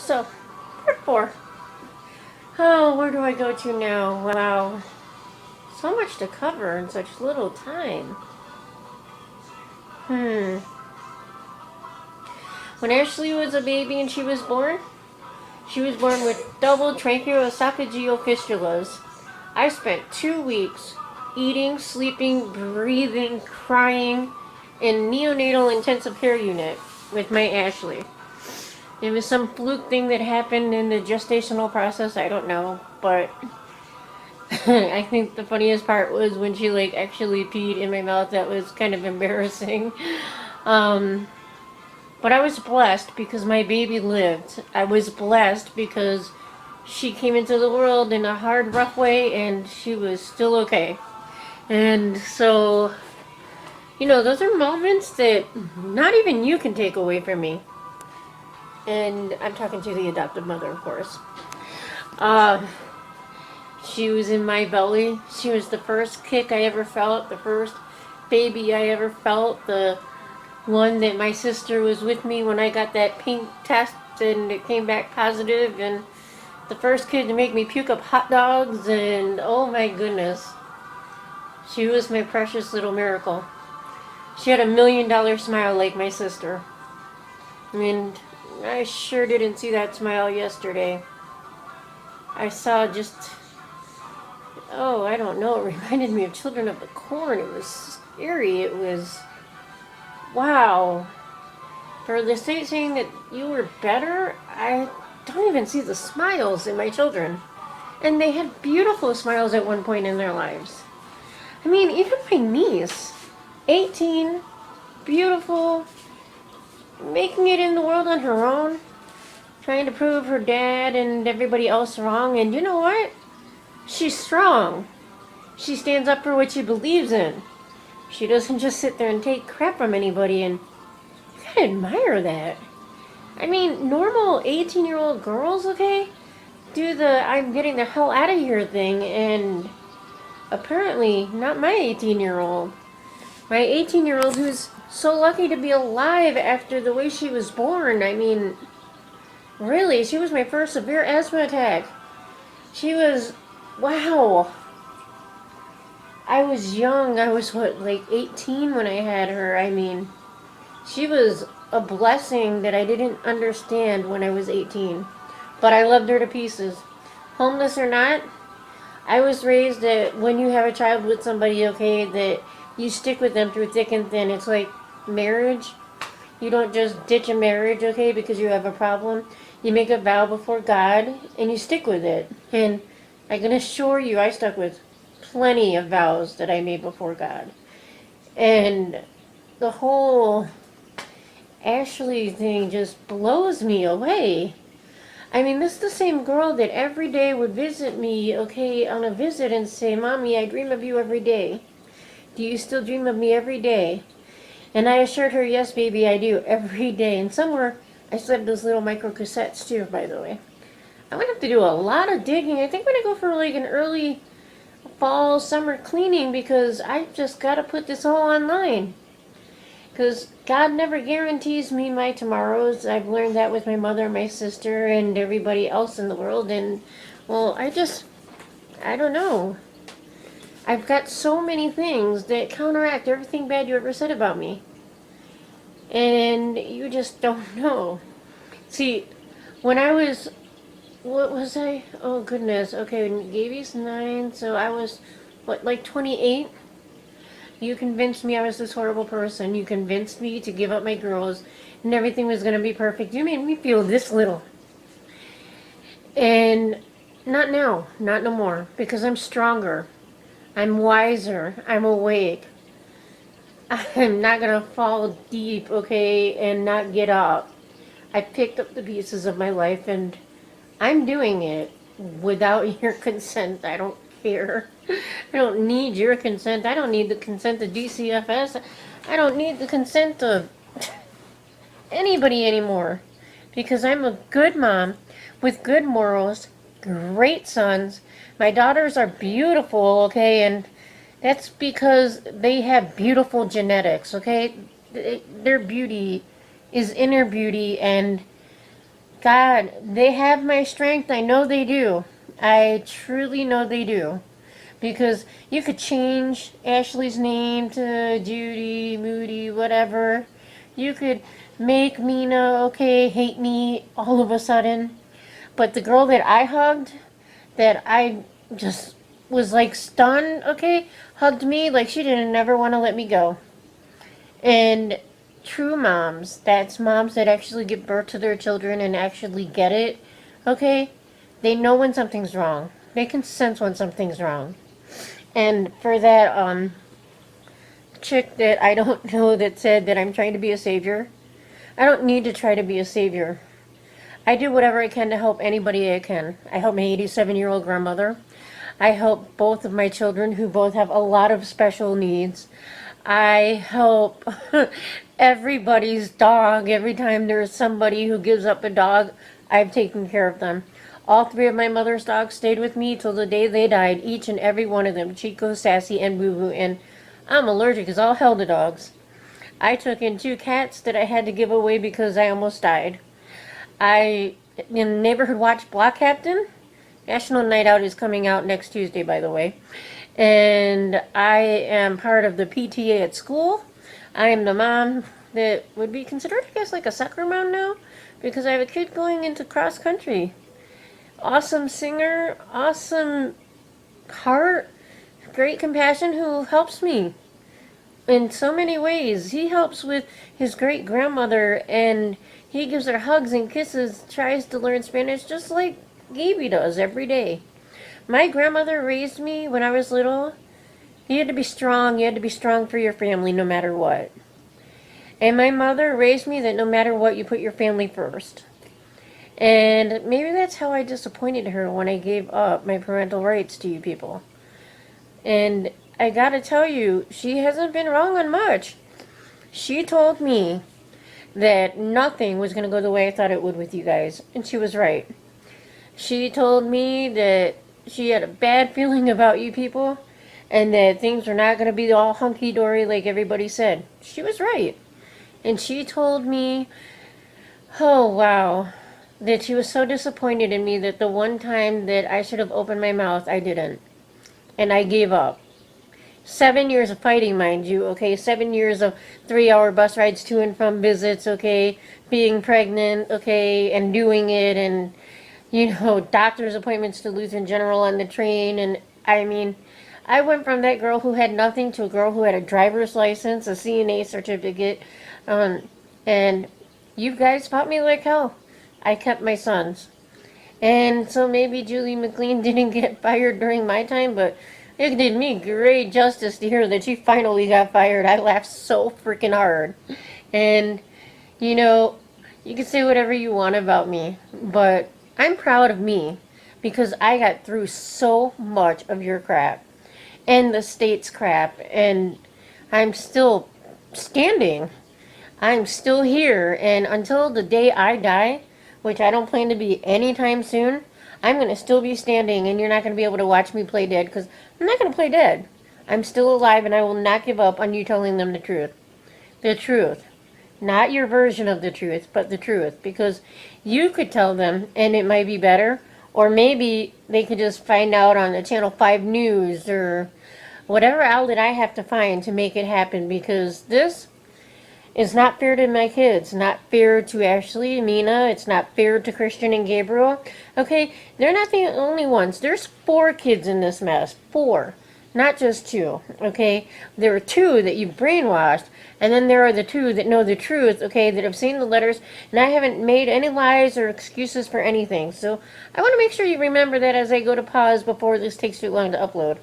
So, part 4. Oh, where do I go to now? Wow. So much to cover in such little time. When Ashley was a baby and she was born with double tracheoesophageal fistulas. I spent 2 weeks eating, sleeping, breathing, crying in neonatal intensive care unit with my Ashley. It was some fluke thing that happened in the gestational process. I don't know, but I think the funniest part was when she actually peed in my mouth. That was kind of embarrassing. Um, but I was blessed because my baby lived. I was blessed because she came into the world in a hard, rough way, and she was still okay. And so, those are moments that not even you can take away from me. And I'm talking to the adoptive mother, of course. Uh, she was in my belly. She was the first kick I ever felt, the first baby I ever felt, the one that my sister was with me when I got that pink test and it came back positive, and the first kid to make me puke up hot dogs, and oh my goodness. She was my precious little miracle. She had $1,000,000 smile like my sister. And I sure didn't see that smile yesterday. I saw just, oh, I don't know, it reminded me of Children of the Corn. It was scary. It was, wow. For the state saying that you were better, I don't even see the smiles in my children. And they had beautiful smiles at one point in their lives. I mean, even my niece, 18, beautiful, making it in the world on her own, trying to prove her dad and everybody else wrong. And you know what? She's strong. She stands up for what she believes in. She doesn't just sit there and take crap from anybody, and you gotta admire that. I mean, normal 18-year-old girls, okay, do the I'm getting the hell out of here thing, and apparently not my 18-year-old. My 18-year-old who's so lucky to be alive after the way she was born. I mean, really, she was my first severe asthma attack. She was, wow. I was young. I was, 18 when I had her. I mean, she was a blessing that I didn't understand when I was 18. But I loved her to pieces. Homeless or not, I was raised that when you have a child with somebody, okay, that you stick with them through thick and thin. It's like marriage. You don't just ditch a marriage, okay, because you have a problem. You make a vow before God and you stick with it. And I can assure you, I stuck with plenty of vows that I made before God. And the whole Ashley thing just blows me away. I mean, this is the same girl that every day would visit me, okay, on a visit and say, Mommy, I dream of you every day. Do you still dream of me every day? And I assured her, yes, baby, I do, every day. And somewhere, I still have those little micro cassettes, too, by the way. I'm going to have to do a lot of digging. I think I'm going to go for, an early fall, summer cleaning, because I just got to put this all online. Because God never guarantees me my tomorrows. I've learned that with my mother, my sister, and everybody else in the world. And, well, I don't know. I've got so many things that counteract everything bad you ever said about me. And you just don't know. See, when I was, what was I? Oh, goodness. Okay, Gaby's 9, so I was, 28? You convinced me I was this horrible person. You convinced me to give up my girls and everything was going to be perfect. You made me feel this little. And not now. Not no more. Because I'm stronger. I'm wiser. I'm awake. I'm not going to fall deep, okay, and not get up. I picked up the pieces of my life and I'm doing it without your consent. I don't care. I don't need your consent. I don't need the consent of DCFS. I don't need the consent of anybody anymore. Because I'm a good mom with good morals, great sons. My daughters are beautiful, okay, and that's because they have beautiful genetics, okay? Their beauty is inner beauty, and God, they have my strength. I know they do. I truly know they do. Because you could change Ashley's name to Judy, Moody, whatever. You could make Mina, okay, hate me all of a sudden. But the girl that I hugged, that I just was like stunned, okay, hugged me like she didn't ever want to let me go. And true moms, that's moms that actually give birth to their children and actually get it, okay, they know when something's wrong. They can sense when something's wrong. And for that chick that I don't know that said that I'm trying to be a savior, I don't need to try to be a savior. I do whatever I can to help anybody I can. I help my 87-year-old grandmother. I help both of my children who both have a lot of special needs. I help everybody's dog. Every time there's somebody who gives up a dog, I've taken care of them. All three of my mother's dogs stayed with me till the day they died, each and every one of them, Chico, Sassy, and Boo Boo, and I'm allergic as all hell to dogs. I took in 2 cats that I had to give away because I almost died. I, in the neighborhood watch Block Captain, National Night Out is coming out next Tuesday, by the way. And I am part of the PTA at school. I am the mom that would be considered, I guess, like a soccer mom now, because I have a kid going into cross country. Awesome singer, awesome heart, great compassion, who helps me in so many ways. He helps with his great grandmother, and he gives her hugs and kisses, tries to learn Spanish just like Gaby does every day. My grandmother raised me when I was little. You had to be strong. You had to be strong for your family no matter what. And my mother raised me that no matter what, you put your family first. And maybe that's how I disappointed her when I gave up my parental rights to you people. And I gotta tell you, she hasn't been wrong on much. She told me that nothing was gonna go the way I thought it would with you guys. And she was right. She told me that she had a bad feeling about you people and that things were not gonna be all hunky-dory like everybody said. She was right. And she told me, oh wow, that she was so disappointed in me that the one time that I should have opened my mouth, I didn't. And I gave up. 7 years of fighting, mind you, okay? 7 years of 3-hour bus rides to and from visits, okay? Being pregnant, okay? And doing it, and, doctor's appointments to Lutheran General on the train. And, I mean, I went from that girl who had nothing to a girl who had a driver's license, a CNA certificate, and you guys fought me like hell. I kept my sons. And so maybe Julie McLean didn't get fired during my time, but it did me great justice to hear that she finally got fired. I laughed so freaking hard. And, you can say whatever you want about me, but I'm proud of me because I got through so much of your crap and the state's crap, and I'm still standing. I'm still here, and until the day I die, which I don't plan to be anytime soon, I'm going to still be standing, and you're not going to be able to watch me play dead, because I'm not going to play dead. I'm still alive, and I will not give up on you telling them the truth. The truth. Not your version of the truth, but the truth, because you could tell them, and it might be better, or maybe they could just find out on the Channel 5 News, or whatever outlet I have to find to make it happen, because this is not fair to my kids, not fair to Ashley and Mina, it's not fair to Christian and Gabriel. Okay, they're not the only ones. There's 4 kids in this mess. 4. Not just 2, okay? There are 2 that you've brainwashed, and then there are the 2 that know the truth, okay, that have seen the letters, and I haven't made any lies or excuses for anything. So I want to make sure you remember that as I go to pause before this takes too long to upload.